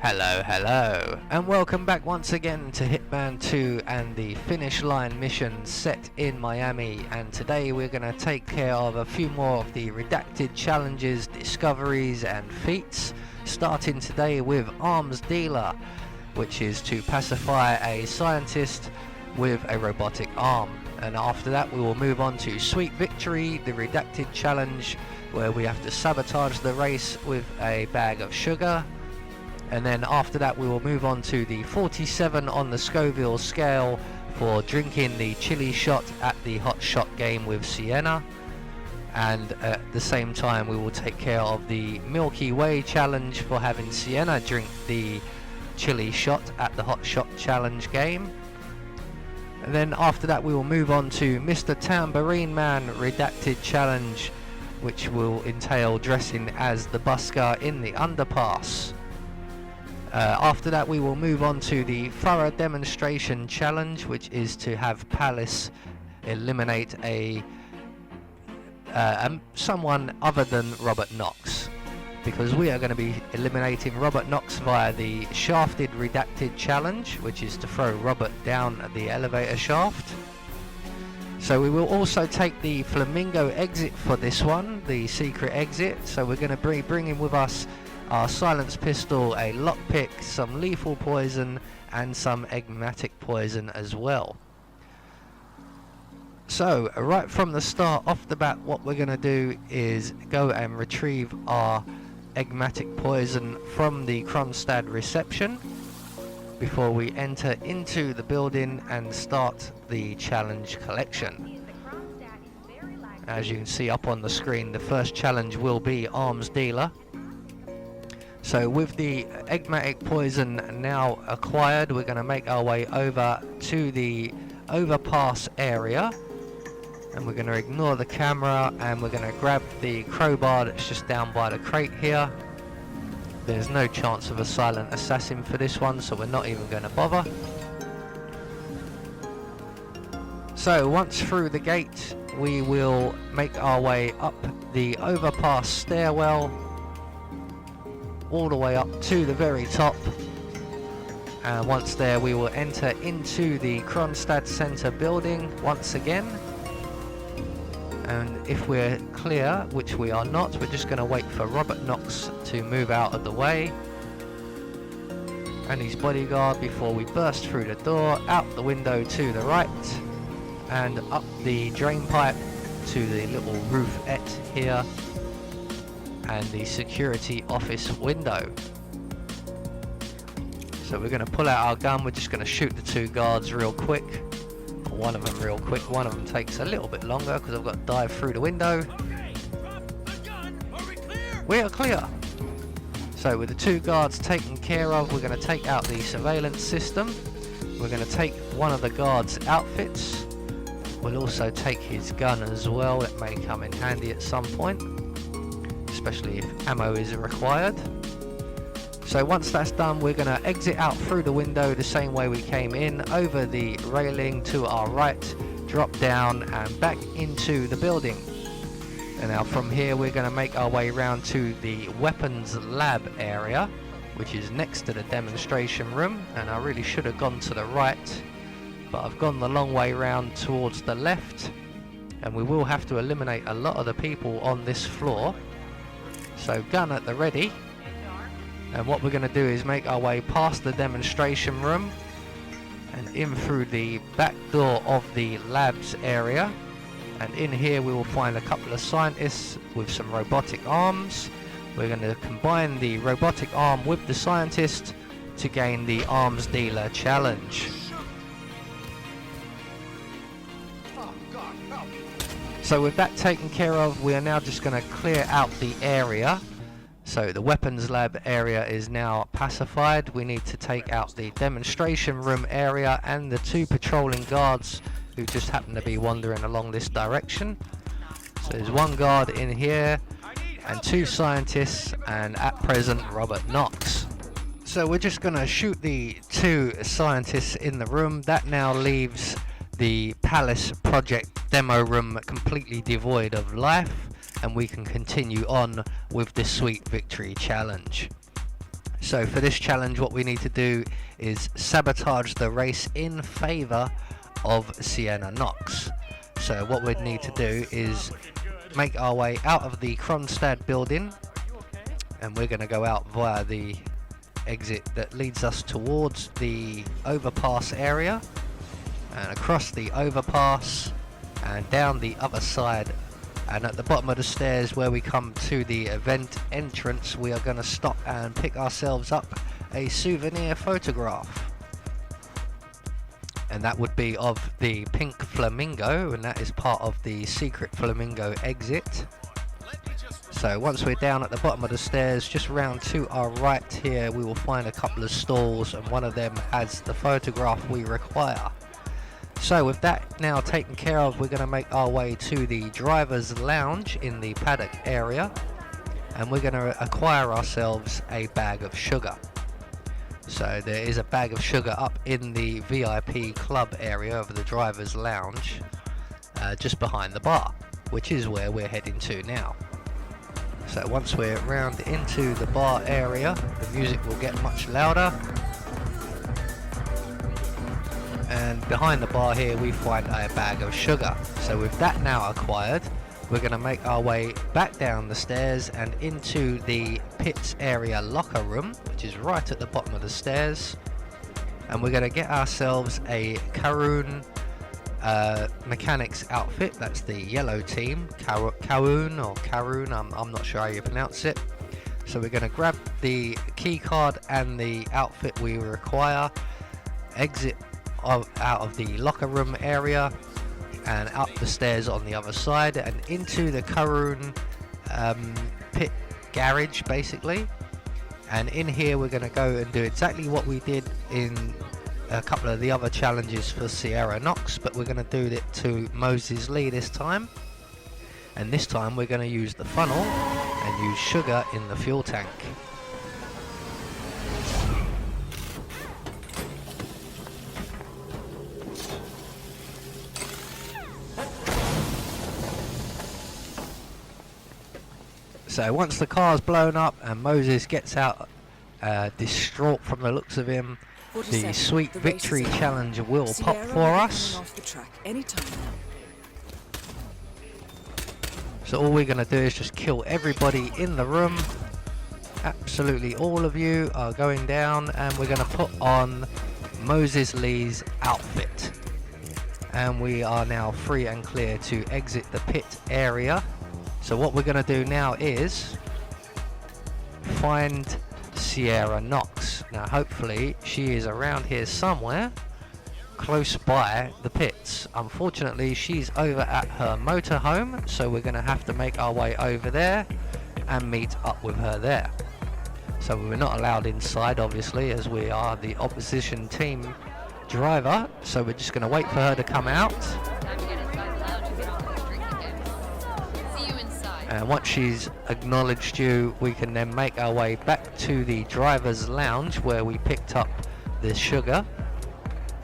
Hello, and welcome back once again to Hitman 2 and the finish line mission set in Miami. And today we're going to take care of a few more of the redacted challenges, discoveries and feats, starting today with Arms Dealer, which is to pacify a scientist with a robotic arm. And after that we will move on to Sweet Victory, the redacted challenge, where we have to sabotage the race with a bag of sugar. And then after that we will move on to the 47 on the Scoville scale for drinking the chili shot at the hot shot game with Sienna. And at the same time we will take care of the Milky Way challenge for having Sienna drink the chili shot at the hot shot challenge game. And then after that we will move on to Mr. Tambourine Man redacted challenge, which will entail dressing as the busker in the underpass. After that we will move on to the thorough demonstration challenge, which is to have Palace eliminate someone other than Robert Knox, because we are going to be eliminating Robert Knox via the shafted redacted challenge, which is to throw Robert down the elevator shaft. So we will also take the Flamingo exit for this one, the secret exit. So we're going to be bringing with us our silence pistol, a lockpick, some lethal poison and some enigmatic poison as well. So right from the start, off the bat, what we're going to do is go and retrieve our enigmatic poison from the Kronstadt reception before we enter into the building and start the challenge collection. As you can see up on the screen, the first challenge will be Arms Dealer. So with the enigmatic poison now acquired, we're going to make our way over to the overpass area, and we're going to ignore the camera and we're going to grab the crowbar that's just down by the crate here. There's no chance of a silent assassin for this one, so we're not even going to bother. So once through the gate we will make our way up the overpass stairwell all the way up to the very top, and once there we will enter into the Kronstadt Center building once again. And if we're clear, which we are not, we're just going to wait for Robert Knox to move out of the way and his bodyguard before we burst through the door, out the window to the right and up the drain pipe to the little roofette here and the security office window. So we're going to pull out our gun, we're just going to shoot the two guards real quick, or one of them real quick. One of them takes a little bit longer because I've got to dive through the window. Okay, drop the gun. Are we clear? We are clear. So with the two guards taken care of, we're going to take out the surveillance system. We're going to take one of the guards' outfits. We'll also take his gun as well, it may come in handy at some point, especially if ammo is required. So once that's done, we're going to exit out through the window the same way we came in, over the railing to our right, drop down and back into the building. And now from here we're going to make our way around to the weapons lab area, which is next to the demonstration room. And I really should have gone to the right, but I've gone the long way around towards the left, and we will have to eliminate a lot of the people on this floor. So gun at the ready, and what we're going to do is make our way past the demonstration room and in through the back door of the labs area, and in here we will find a couple of scientists with some robotic arms. We're going to combine the robotic arm with the scientist to gain the Arms Dealer challenge. So with that taken care of, we are now just going to clear out the area. So the weapons lab area is now pacified. We need to take out the demonstration room area and the two patrolling guards who just happen to be wandering along this direction. So there's one guard in here and two scientists, and at present Robert Knox. So we're just going to shoot the two scientists in the room. That now leaves the Palace project demo room completely devoid of life, and we can continue on with the Sweet Victory challenge. So for this challenge, what we need to do is sabotage the race in favour of Sienna Knox. So what we'd need to do is make our way out of the Kronstadt building, and we're going to go out via the exit that leads us towards the overpass area, and across the overpass and down the other side, and at the bottom of the stairs where we come to the event entrance, we are going to stop and pick ourselves up a souvenir photograph, and that would be of the pink flamingo, and that is part of the secret flamingo exit. So once we're down at the bottom of the stairs, just round to our right here, we will find a couple of stalls, and one of them has the photograph we require. So with that now taken care of, we're going to make our way to the driver's lounge in the paddock area, and we're going to acquire ourselves a bag of sugar. So there is a bag of sugar up in the VIP club area of the driver's lounge, just behind the bar, which is where we're heading to now. So once we're round into the bar area, the music will get much louder. And behind the bar here we find a bag of sugar. So with that now acquired, we're going to make our way back down the stairs and into the pits area locker room, which is right at the bottom of the stairs. And we're going to get ourselves a Karun mechanics outfit. That's the yellow team, Karun or Karun, I'm not sure how you pronounce it. So we're going to grab the key card and the outfit we require, exit out of the locker room area and up the stairs on the other side and into the Karun pit garage basically. And in here we're going to go and do exactly what we did in a couple of the other challenges for Sierra Knox, but we're going to do it to Moses Lee this time. And this time we're going to use the funnel and use sugar in the fuel tank. So once the car's blown up and Moses gets out distraught from the looks of him, the sweet victory challenge will pop for us. So all we're going to do is just kill everybody in the room. Absolutely all of you are going down, and we're going to put on Moses Lee's outfit. And we are now free and clear to exit the pit area. So what we're going to do now is find Sierra Knox. Now hopefully she is around here somewhere close by the pits. Unfortunately she's over at her motorhome, so we're going to have to make our way over there and meet up with her there. So we're not allowed inside obviously, as we are the opposition team driver, so we're just going to wait for her to come out. And once she's acknowledged you, we can then make our way back to the driver's lounge where we picked up the sugar,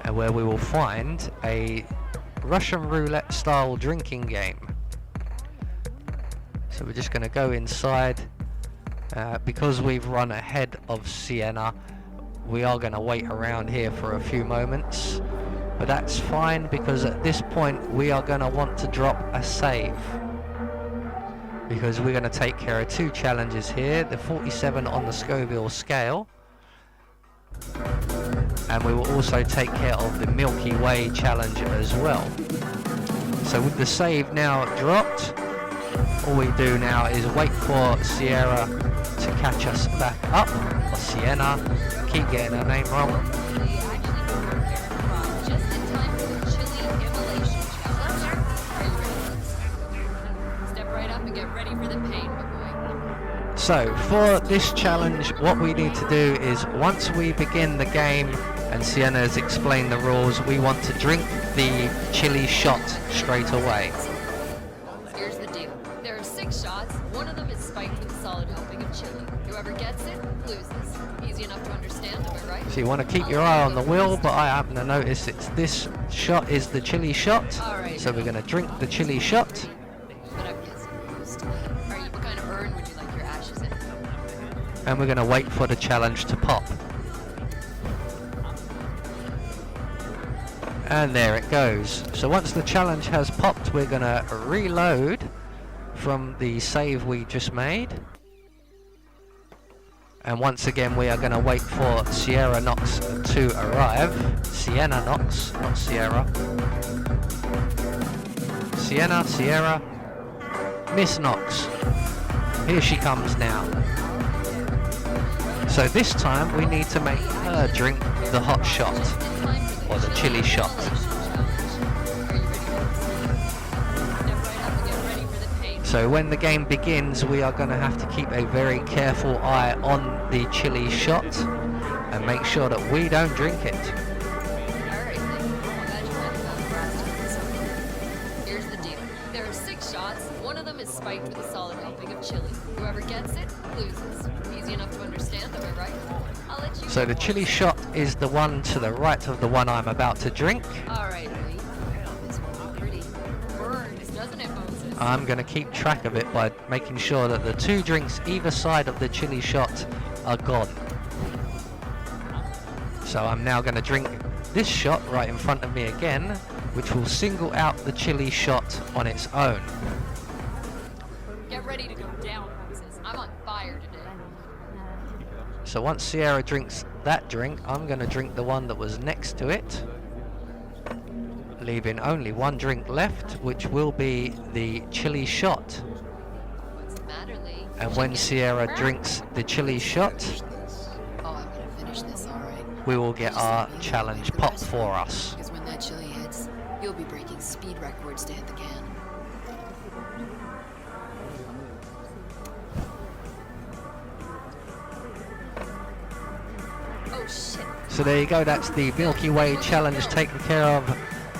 and where we will find a Russian roulette style drinking game. So we're just going to go inside. Because we've run ahead of Sienna, we are going to wait around here for a few moments, but that's fine because at this point we are going to want to drop a save, because we're going to take care of two challenges here, the 47 on the Scoville scale, and we will also take care of the Milky Way challenge as well. So with the save now dropped, all we do now is wait for Sierra to catch us back up, or Sienna, keep getting her name wrong. So for this challenge, what we need to do is once we begin the game and Sienna has explained the rules, we want to drink the chili shot straight away. Here's the deal. There are 6 shots. One of them is spiked with a solid helping of chili. Whoever gets it loses. Easy enough to understand, am I right? So you want to keep your eye on the wheel, but I happen to notice it's this shot is the chili shot. Right, so we're going to drink the chili shot. And we're going to wait for the challenge to pop. And there it goes. So once the challenge has popped, we're going to reload from the save we just made. And once again we are going to wait for Sierra Knox to arrive. Sienna Knox, not Sierra. Sienna, Sierra, Miss Knox. Here she comes now. So this time we need to make her drink the hot shot, or the chili shot. So when the game begins, we are going to have to keep a very careful eye on the chili shot and make sure that we don't drink it. Here's the deal. There are 6 shots. One of them is spiked with a solid helping of chili. Whoever gets it, loses. Easy enough to understand, am I right? I'll let you. So the chili shot is the one to the right of the one I'm about to drink. Alright, Lee. This one's pretty. Burns, doesn't it, Moses? I'm going to keep track of it by making sure that the 2 drinks either side of the chili shot are gone. So I'm now going to drink this shot right in front of me again, which will single out the chili shot on its own. Get ready to go down, Moses. I'm on fire today. So once Sierra drinks that drink, I'm going to drink the one that was next to it, leaving only 1 drink left, which will be the chili shot. What's the matter, Lee? And when Sierra drinks the chili shot, Oh, I'm gonna finish this, alright. we will get our challenge popped for us. Because when that chili hits, you'll be breaking speed records to hit the can. Oh shit. So there you go, that's the Milky Way challenge taken care of.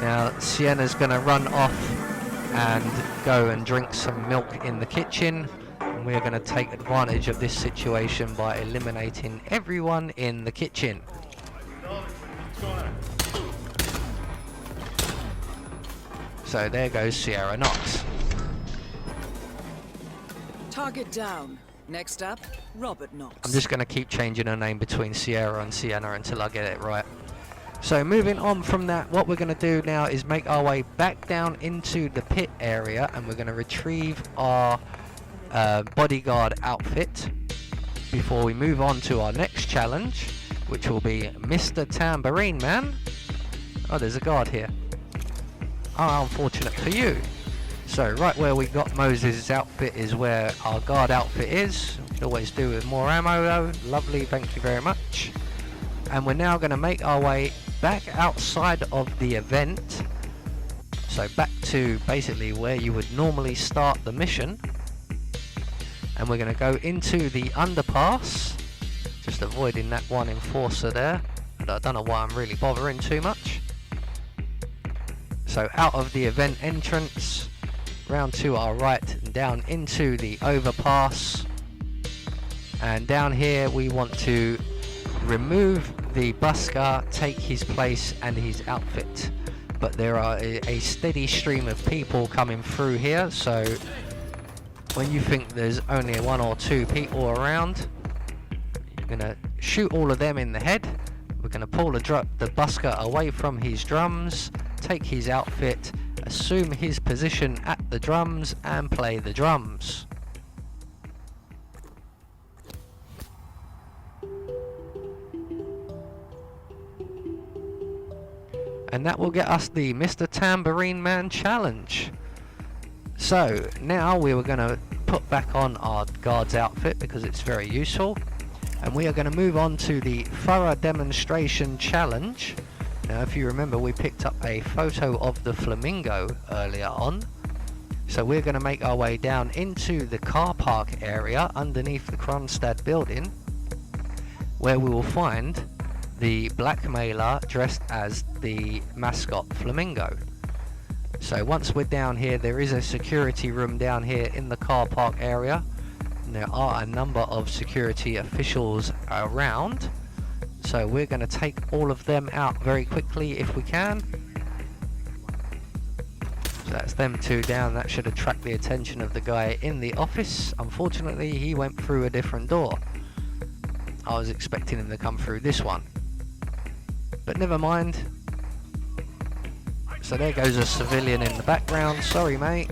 Now Sienna's going to run off and go and drink some milk in the kitchen. And we're going to take advantage of this situation by eliminating everyone in the kitchen. So there goes Sierra Knox. Target down. Next up, Robert Knox. I'm just going to keep changing her name between Sierra and Sienna until I get it right. So moving on from that, what we're going to do now is make our way back down into the pit area, and we're going to retrieve our bodyguard outfit before we move on to our next challenge, which will be Mr. Tambourine Man. Oh, there's a guard here. Oh, unfortunate for you. So right where we got Moses' outfit is where our guard outfit is. We can always do with more ammo though. Lovely, thank you very much. And we're now going to make our way back outside of the event. So back to basically where you would normally start the mission. And we're going to go into the underpass. Just avoiding that one enforcer there. But I don't know why I'm really bothering too much. So out of the event entrance, round to our right and down into the overpass. And down here we want to remove the busker, take his place and his outfit. But there are a steady stream of people coming through here, so when you think there's only 1 or 2 people around, you're going to shoot all of them in the head. We're going to pull the busker away from his drums, take his outfit, assume his position at the drums and play the drums. And that will get us the Mr. Tambourine Man challenge. So now we were going to put back on our guard's outfit because it's very useful. And we are going to move on to the thorough demonstration challenge. Now if you remember, we picked up a photo of the Flamingo earlier on. So we're going to make our way down into the car park area underneath the Kronstadt building, where we will find the blackmailer dressed as the mascot Flamingo. So once we're down here, there is a security room down here in the car park area. And there are a number of security officials around. So we're going to take all of them out very quickly if we can. So that's them 2 down. That should attract the attention of the guy in the office. Unfortunately, he went through a different door. I was expecting him to come through this one. But never mind. So there goes a civilian in the background, sorry mate.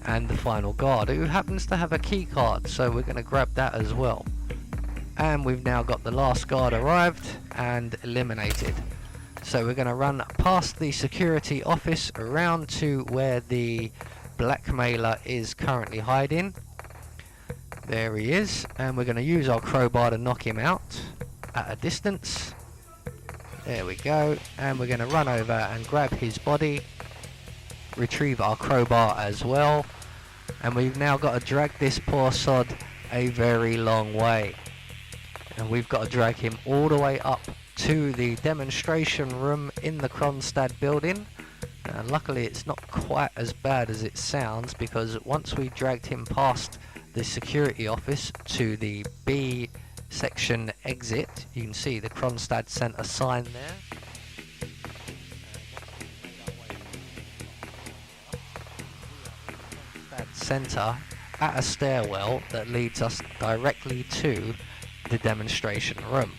And the final guard, who happens to have a key card, so we're going to grab that as well. And we've now got the last guard arrived and eliminated. So we're going to run past the security office around to where the blackmailer is currently hiding. There he is, and we're going to use our crowbar to knock him out at a distance. There we go, and we're going to run over and grab his body, retrieve our crowbar as well, and we've now got to drag this poor sod a very long way. And we've got to drag him all the way up to the demonstration room in the Kronstadt building. And luckily it's not quite as bad as it sounds, because once we dragged him past the security office to the B section exit, you can see the Kronstadt sent a sign there. Center at a stairwell that leads us directly to the demonstration room.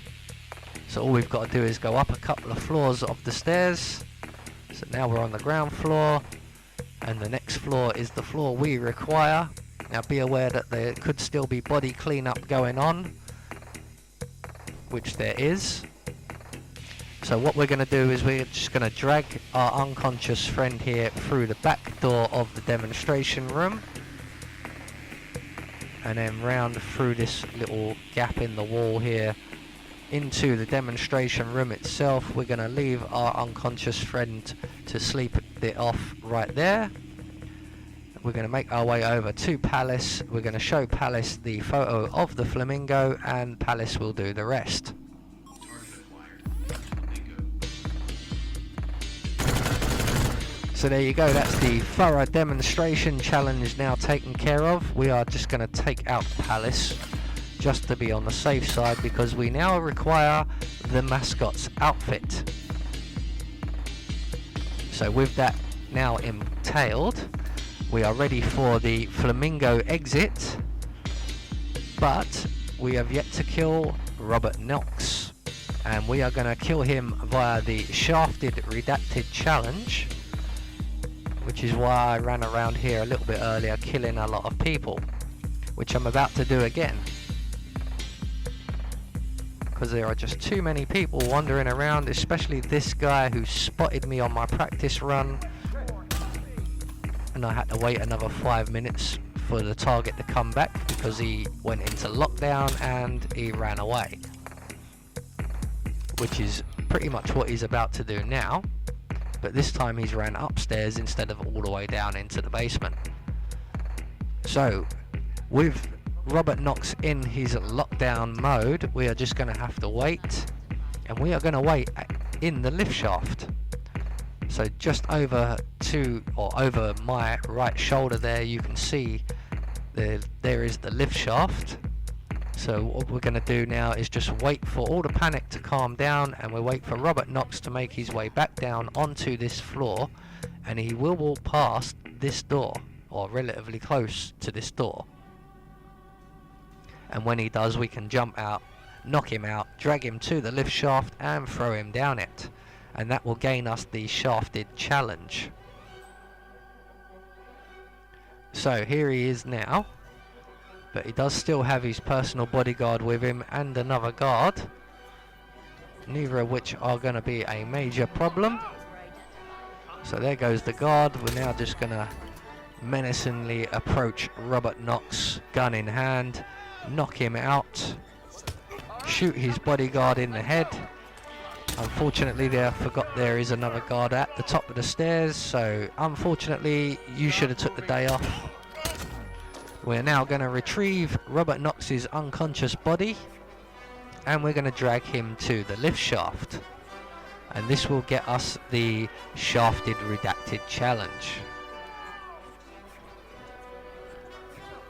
So all we've got to do is go up a couple of floors of the stairs. So now we're on the ground floor, and the next floor is the floor we require. Now be aware that there could still be body cleanup going on, which there is. So what we're going to do is we're just going to drag our unconscious friend here through the back door of the demonstration room, and then round through this little gap in the wall here into the demonstration room itself. We're going to leave our unconscious friend to sleep it off right there. We're going to make our way over to Palace. We're going to show Palace the photo of the Flamingo, and Palace will do the rest. So there you go, that's the thorough demonstration challenge now taken care of. We are just going to take out Palace just to be on the safe side, because we now require the mascot's outfit. So with that now entailed, we are ready for the Flamingo exit, but we have yet to kill Robert Knox, and we are going to kill him via the Shafted Redacted challenge, which is why I ran around here a little bit earlier killing a lot of people, which I'm about to do again, because there are just too many people wandering around, especially this guy who spotted me on my practice run, and I had to wait another 5 minutes for the target to come back because he went into lockdown and he ran away, which is pretty much what he's about to do now. But this time he's ran upstairs instead of all the way down into the basement. So with Robert Knox in his lockdown mode, we are just going to have to wait, and we are going to wait in the lift shaft. So just over my right shoulder there, you can see there is the lift shaft. So what we're going to do now is just wait for all the panic to calm down, and we'll wait for Robert Knox to make his way back down onto this floor, and he will walk past this door, or relatively close to this door. And when he does, we can jump out, knock him out, drag him to the lift shaft and throw him down it, and that will gain us the Shafted challenge. So here he is now, but he does still have his personal bodyguard with him and another guard, neither of which are going to be a major problem. So there goes the guard. We're now just going to menacingly approach Robert Knox, gun in hand, knock him out, shoot his bodyguard in the head. Unfortunately, I forgot there is another guard at the top of the stairs, so unfortunately you should have took the day off. We're now going to retrieve Robert Knox's unconscious body, and we're going to drag him to the lift shaft, and this will get us the Shafted Redacted challenge.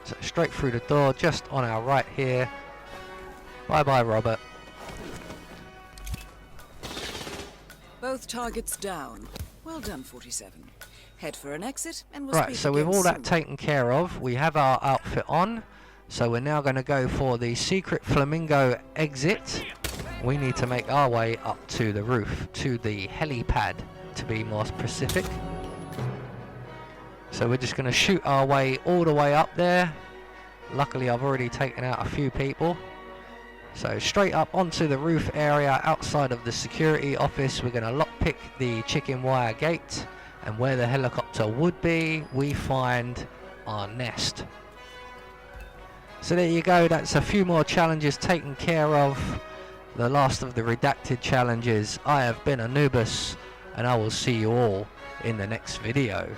So straight through the door, just on our right here. Bye bye, Robert. Both targets down. Well done, 47. Head for an exit and we'll Right, speak so with again all that soon. taken care of, we have our outfit on. So we're now going to go for the secret Flamingo exit. We need to make our way up to the roof, to the helipad to be more specific. So we're just going to shoot our way all the way up there. Luckily I've already taken out a few people. So straight up onto the roof area outside of the security office. We're going to lockpick the chicken wire gate, and where the helicopter would be, we find our nest. So there you go, that's a few more challenges taken care of. The last of the redacted challenges. I have been Anubis, and I will see you all in the next video.